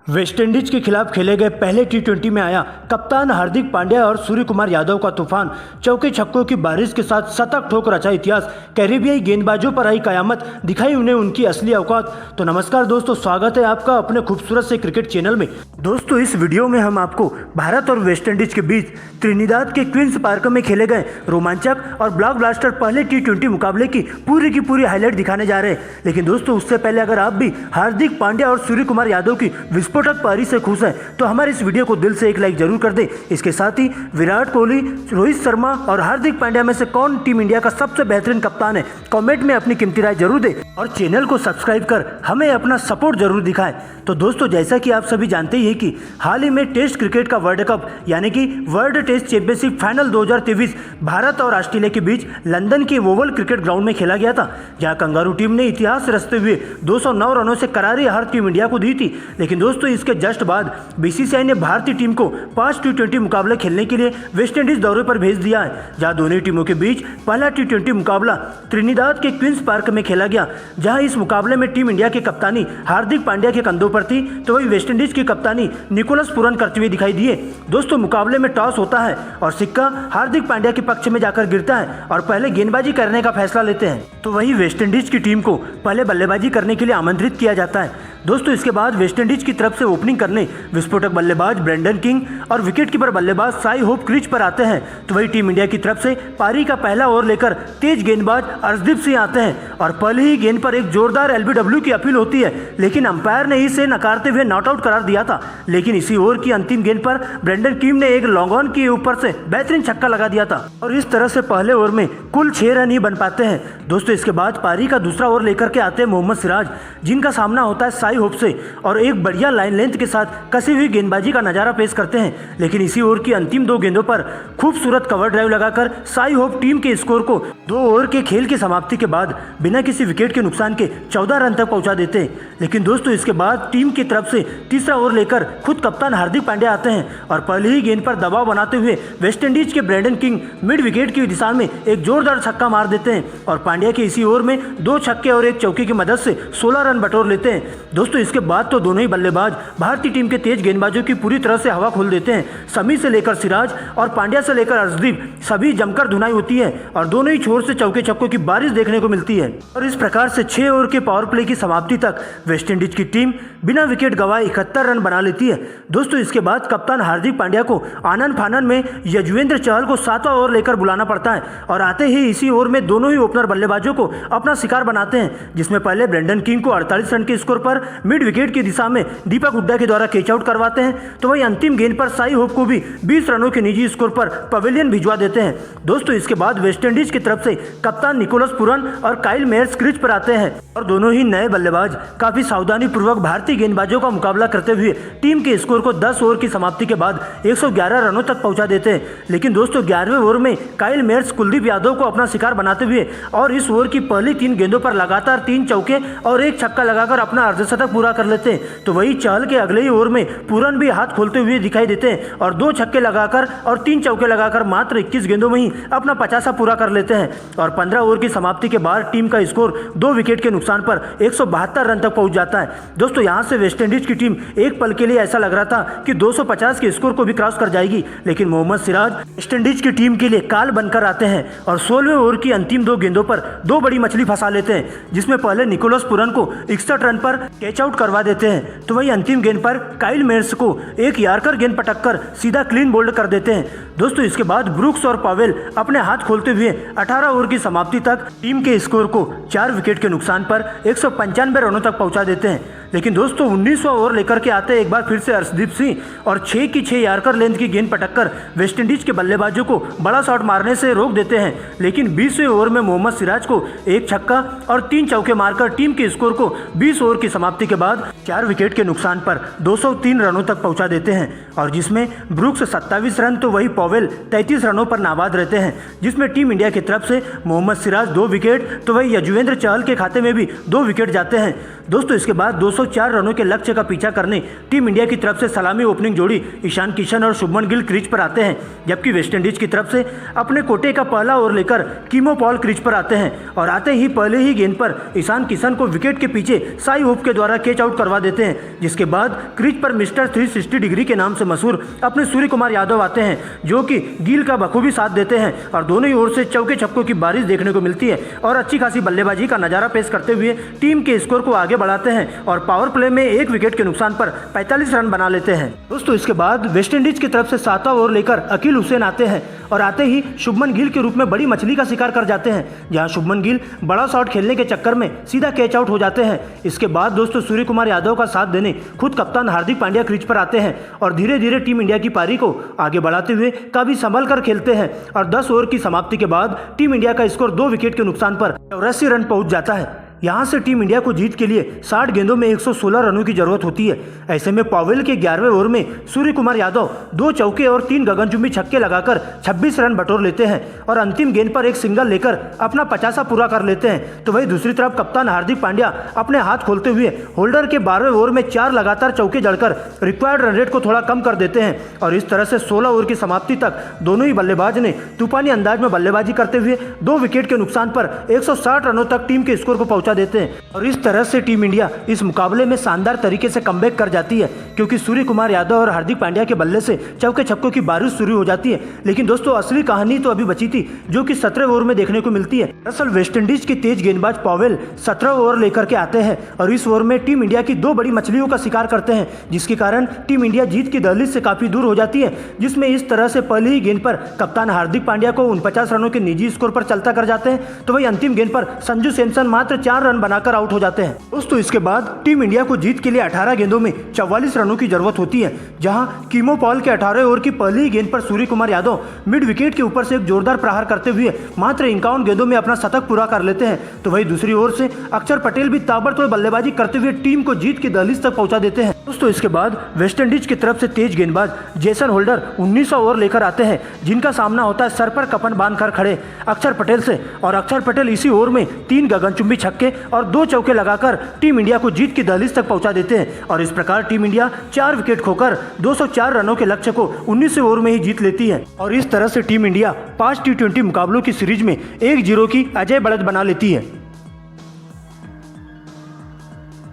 West Indies के खिलाफ खेले गए पहले टी20 में आया कप्तान हार्दिक पांड्या और सूर्य कुमार यादव का तूफान। चौके छक्कों की बारिश के साथ शतक ठोक रचा इतिहास। कैरेबियाई गेंदबाजों पर आई कयामत, दिखाई उन्हें उनकी असली औकात। तो नमस्कार दोस्तों, स्वागत है आपका अपने खूबसूरत से क्रिकेट चैनल में। दोस्तों, इस वीडियो में हम आपको भारत और वेस्टइंडीज के बीच त्रिनिदाद के क्वींस पार्क में खेले गए रोमांचक और ब्लॉकबस्टर पहले टी20 मुकाबले की पूरी हाईलाइट दिखाने जा रहे हैं। लेकिन दोस्तों, उससे पहले अगर आप भी हार्दिक पांड्या और सूर्य कुमार यादव की विस्फोटक पारी से खुश हैं तो हमारे इस वीडियो को दिल से एक लाइक जरूर कर दें। इसके साथ ही विराट कोहली, रोहित शर्मा और हार्दिक पांड्या में से कौन टीम इंडिया का सबसे बेहतरीन कप्तान है, कमेंट में अपनी कीमती राय जरूर दें और चैनल को सब्सक्राइब कर हमें अपना सपोर्ट जरूर दिखाएं। तो दोस्तों, जैसा कि आप सभी जानते ही हैं कि हाल ही में टेस्ट क्रिकेट का वर्ल्ड कप यानी कि वर्ल्ड टेस्ट चैंपियनशिप फाइनल 2023 भारत और ऑस्ट्रेलिया के बीच लंदन के ओवल क्रिकेट ग्राउंड में खेला गया था, जहां कंगारू टीम ने इतिहास रचते हुए 209 रनों से करारी हार टीम इंडिया को दी थी। लेकिन दोस्तों, इसके जस्ट बाद बीसीसीआई ने भारतीय टीम को 5 टी20 मुकाबले खेलने के लिए वेस्टइंडीज दौरे पर भेज दिया है, जहां दोनों टीमों के बीच पहला टी20 मुकाबला त्रिनिदाद के क्वींस पार्क में खेला गया, जहां इस मुकाबले में टीम इंडिया की कप्तानी हार्दिक पांड्या के कंधों पर थी, तो वही वेस्टइंडीज की कप्तानी निकोलस पुरन करते हुए दिखाई दिए। दोस्तों, मुकाबले में टॉस होता है और सिक्का हार्दिक पांड्या के पक्ष में जाकर गिरता है और पहले गेंदबाजी करने का फैसला लेते हैं, तो वही वेस्टइंडीज की टीम को पहले बल्लेबाजी करने के लिए आमंत्रित किया जाता है। दोस्तों, इसके बाद वेस्टइंडीज की तरफ से ओपनिंग करने विस्फोटक बल्लेबाज ब्रेंडन किंग और विकेटकीपर बल्लेबाज साई होप क्रीज पर आते हैं, तो वही टीम इंडिया की तरफ से पारी का पहला ओवर लेकर तेज गेंदबाज अर्शदीप सिंह आते हैं और पहले ही गेंद पर एक जोरदार एलबीडब्ल्यू की अपील होती है, लेकिन अंपायर ने इसे नकारते हुए नॉट आउट करार दिया था। लेकिन इसी ओवर की अंतिम गेंद पर ब्रेंडन किंग ने एक लॉन्ग ऑन के ऊपर से बेहतरीन छक्का लगा दिया था और इस तरह से पहले ओवर में कुल 6 रन ही बन पाते हैं। दोस्तों, इसके बाद पारी का दूसरा ओवर लेकर के आते हैं मोहम्मद सिराज, जिनका सामना होता है साई होप से और एक बढ़िया लाइन लेंथ के साथ कसी हुई गेंदबाजी का नजारा पेश करते हैं। लेकिन इसी ओवर की अंतिम 2 गेंदों पर खूबसूरत कवर ड्राइव लगाकर साई होप टीम के स्कोर को 2 ओवर के खेल की समाप्ति के बाद बिना किसी विकेट के नुकसान के 14 रन तक पहुंचा देते हैं। लेकिन दोस्तों, इसके बाद टीम की तरफ से तीसरा ओवर लेकर खुद कप्तान हार्दिक पांड्या आते हैं और पहले ही गेंद पर दबाव बनाते हुए वेस्टइंडीज के ब्रेंडन किंग मिड विकेट की दिशा में एक जोरदार छक्का मार देते हैं और पांड्या के इसी ओवर में 2 छक्के और 1 चौके की मदद से 16 रन बटोर लेते हैं। दोस्तों, इसके बाद तो दोनों ही बल्लेबाज भारतीय टीम के तेज गेंदबाजों की पूरी तरह से हवा खोल देते हैं। समी से लेकर सिराज और पांड्या से लेकर अर्शदीप सभी जमकर धुनाई होती है और दोनों ही छोर से चौके छक्कों की बारिश देखने को मिलती है और इस प्रकार से 6 ओवर के पावर प्ले की समाप्ति तक वेस्टइंडीज की टीम बिना विकेट गंवाए 71 रन बना लेती है। दोस्तों, इसके बाद कप्तान हार्दिक पांड्या को आनन फानन में यजुवेंद्र चहल को 7वां ओवर लेकर बुलाना पड़ता है और आते ही इसी ओवर में दोनों ही ओपनर बल्लेबाजों को अपना शिकार बनाते हैं, जिसमें पहले ब्रेंडन किंग को 48 रन के स्कोर पर मिड विकेट की दिशा में दीपक हुड्डा के द्वारा कैच आउट करवाते हैं, तो वही अंतिम गेंद पर साई होप को भी 20 रनों के निजी स्कोर पर पवेलियन भिजवा देते हैं। दोस्तों, इसके बाद वेस्टइंडीज की तरफ से कप्तान निकोलस पुरन और काइल मेयर्स क्रीज पर आते हैं और दोनों ही नए बल्लेबाज काफी सावधानी पूर्वक भारतीय गेंदबाजों का मुकाबला करते हुए टीम के स्कोर को 10 ओवर की समाप्ति के बाद 111 रनों तक पहुंचा देते हैं। लेकिन दोस्तों, 11वें ओवर में काइल मेयर्स कुलदीप यादव को अपना शिकार बनाते हुए और इस ओवर की पहली 3 गेंदों पर लगातार 3 चौके और 1 छक्का लगाकर अपना अर्धशतक पूरा कर लेते हैं, तो वही चहल के अगले ही ओवर में पूरन भी हाथ खोलते हुए दिखाई देते हैं और 2 छक्के लगाकर और 3 चौके लगाकर मात्र 21 गेंदों में ही अपना 50 पूरा कर लेते हैं और 15 ओवर की समाप्ति के बाद टीम का स्कोर 2 विकेट के नुकसान पर 172 रन तक पहुंच जाता है। दोस्तों, यहां से वेस्टइंडीज की टीम एक पल के लिए ऐसा लग रहा था कि 250 के स्कोर को भी क्रॉस कर जाएगी, लेकिन मोहम्मद सिराज वेस्टइंडीज की टीम के लिए काल बनकर आते हैं और 16वें ओवर की अंतिम 2 गेंदों पर 2 बड़ी मछली फंसा लेते हैं, जिसमें पहले निकोलस पुरन को 61 रन पर कैच आउट करवा देते हैं, तो वही अंतिम गेंद पर काइल मेयर्स को एक यार्कर गेंद पटककर सीधा क्लीन बोल्ड कर देते हैं। दोस्तों, इसके बाद ब्रुक्स और पावेल अपने हाथ खोलते हुए 18 ओवर की समाप्ति तक टीम के स्कोर को 4 विकेट के नुकसान पर 195 रनों तक पहुंचा देते हैं। लेकिन दोस्तों, 19वां ओवर लेकर के आते एक बार फिर से अर्शदीप सिंह और 6 की 6 यार्कर लेंथ की गेंद पटककर वेस्टइंडीज के बल्लेबाजों को बड़ा शॉट मारने से रोक देते हैं। लेकिन 20वें ओवर में मोहम्मद सिराज को 1 छक्का और 3 चौके मारकर टीम के स्कोर को 20 ओवर की समाप्ति के बाद 4 विकेट के नुकसान पर 203 रनों तक पहुंचा देते हैं और जिसमें ब्रुक्स 27 रन तो वही पावेल 33 रनों पर नाबाद रहते हैं, जिसमें टीम इंडिया की तरफ से मोहम्मद सिराज 2 विकेट तो वही यजुवेंद्र चहल के खाते में भी 2 विकेट जाते हैं। दोस्तों, इसके बाद 204 रनों के लक्ष्य का पीछा करने टीम इंडिया की तरफ से सलामी ओपनिंग जोड़ी ईशान किशन और शुभमन गिल क्रीज पर आते हैं, जबकि वेस्टइंडीज की तरफ से अपने कोटे का पहला ओवर लेकर कीमो पॉल क्रीज पर आते हैं और आते ही पहले ही गेंद पर ईशान किशन को विकेट के पीछे साई होप के द्वारा कैच आउट करवा देते हैं, जिसके बाद क्रीज पर मिस्टर 360 डिग्री के नाम से मशहूर अपने सूर्य कुमार यादव आते हैं, जो कि गिल का बखूबी साथ देते हैं और दोनों ही ओर से चौके छक्कों की बारिश देखने को मिलती है और अच्छी खासी बल्लेबाजी का नजारा पेश करते हुए टीम के स्कोर को आगे बढ़ाते हैं और पावर प्ले में एक विकेट के नुकसान पर 45 रन बना लेते हैं। दोस्तों इसके बाद वेस्टइंडीज की तरफ से 7वां ओवर लेकर अकील हुसैन आते हैं और आते ही शुभमन गिल के रूप में बड़ी मछली का शिकार कर जाते हैं, जहां शुभमन गिल बड़ा शॉट खेलने के चक्कर में सीधा कैच आउट हो जाते हैं। इसके बाद दोस्तों सूर्य कुमार यादव का साथ देने खुद कप्तान हार्दिक पांड्या क्रीज पर आते हैं और धीरे धीरे टीम इंडिया की पारी को आगे बढ़ाते हुए काफी संभल कर खेलते हैं और 10 ओवर की समाप्ति के बाद टीम इंडिया का स्कोर 2 विकेट के नुकसान पर 84 रन पहुंच जाता है। यहाँ से टीम इंडिया को जीत के लिए 60 गेंदों में 116 रनों की जरूरत होती है। ऐसे में पॉवेल के 11वें ओवर में सूर्य कुमार यादव 2 चौके और 3 गगनचुंबी छक्के लगाकर 26 रन बटोर लेते हैं और अंतिम गेंद पर एक सिंगल लेकर अपना 50वां पूरा कर लेते हैं। तो वही दूसरी तरफ कप्तान हार्दिक पांड्या अपने हाथ खोलते हुए होल्डर के 12वें ओवर में 4 लगातार चौके जड़कर रिक्वायर्ड रन रेट को थोड़ा कम कर देते हैं और इस तरह से 16 ओवर की समाप्ति तक दोनों ही बल्लेबाज ने तूफानी अंदाज में बल्लेबाजी करते हुए 2 विकेट के नुकसान पर 160 रनों तक टीम के स्कोर को पहुंचा देते हैं और इस तरह से टीम इंडिया इस मुकाबले में शानदार तरीके से कमबैक कर जाती है, क्योंकि सूर्य कुमार यादव और हार्दिक पांड्या के बल्ले से चौके छक्कों की बारिश शुरू हो जाती है। लेकिन दोस्तों असली कहानी तो अभी बची थी, जो कि 17वें ओवर में देखने को मिलती है। दरअसल वेस्टइंडीज के तेज गेंदबाज पॉवेल 17वां ओवर लेकर के आते हैं और इस ओवर में टीम इंडिया की 2 बड़ी मछलियों का शिकार करते हैं, जिसके कारण टीम इंडिया जीत की दहलीज से काफी दूर हो जाती है, जिसमें इस तरह से पहली ही गेंद पर कप्तान हार्दिक पांड्या को 49 रनों के निजी स्कोर पर चलता कर जाते हैं। तो वही अंतिम गेंद पर संजू सैमसन मात्र 4 रन बनाकर आउट हो जाते हैं। दोस्तों इसके बाद टीम इंडिया को जीत के लिए 18 गेंदों में 44 रनों की जरूरत होती है, जहां कीमो पॉल के 18वें ओवर की पहली ही गेंद पर सूर्य कुमार यादव मिड विकेट के ऊपर से एक जोरदार प्रहार करते हुए मात्र 51 गेंदों में अपना शतक पूरा कर लेते हैं। तो वही दूसरी ओर से अक्षर पटेल भी ताबड़तोड़ बल्लेबाजी करते हुए टीम को जीत की दहलीज तक पहुंचा देते हैं। दोस्तों इसके बाद वेस्टइंडीज की तरफ से तेज गेंदबाज जेसन होल्डर 19वां ओवर लेकर आते हैं, जिनका सामना होता है सर पर कफन बांधकर खड़े अक्षर पटेल से और अक्षर पटेल इसी ओवर में 3 गगनचुंबी छक्के और 2 चौके लगाकर टीम इंडिया को जीत की दहलीज तक पहुंचा देते हैं और इस प्रकार टीम इंडिया 4 विकेट खोकर 204 रनों के लक्ष्य को 19वें ओवर में ही जीत लेती है और इस तरह से टीम इंडिया 5 T20 मुकाबलों की सीरीज में 1-0 की अजय बढ़त बना लेती है।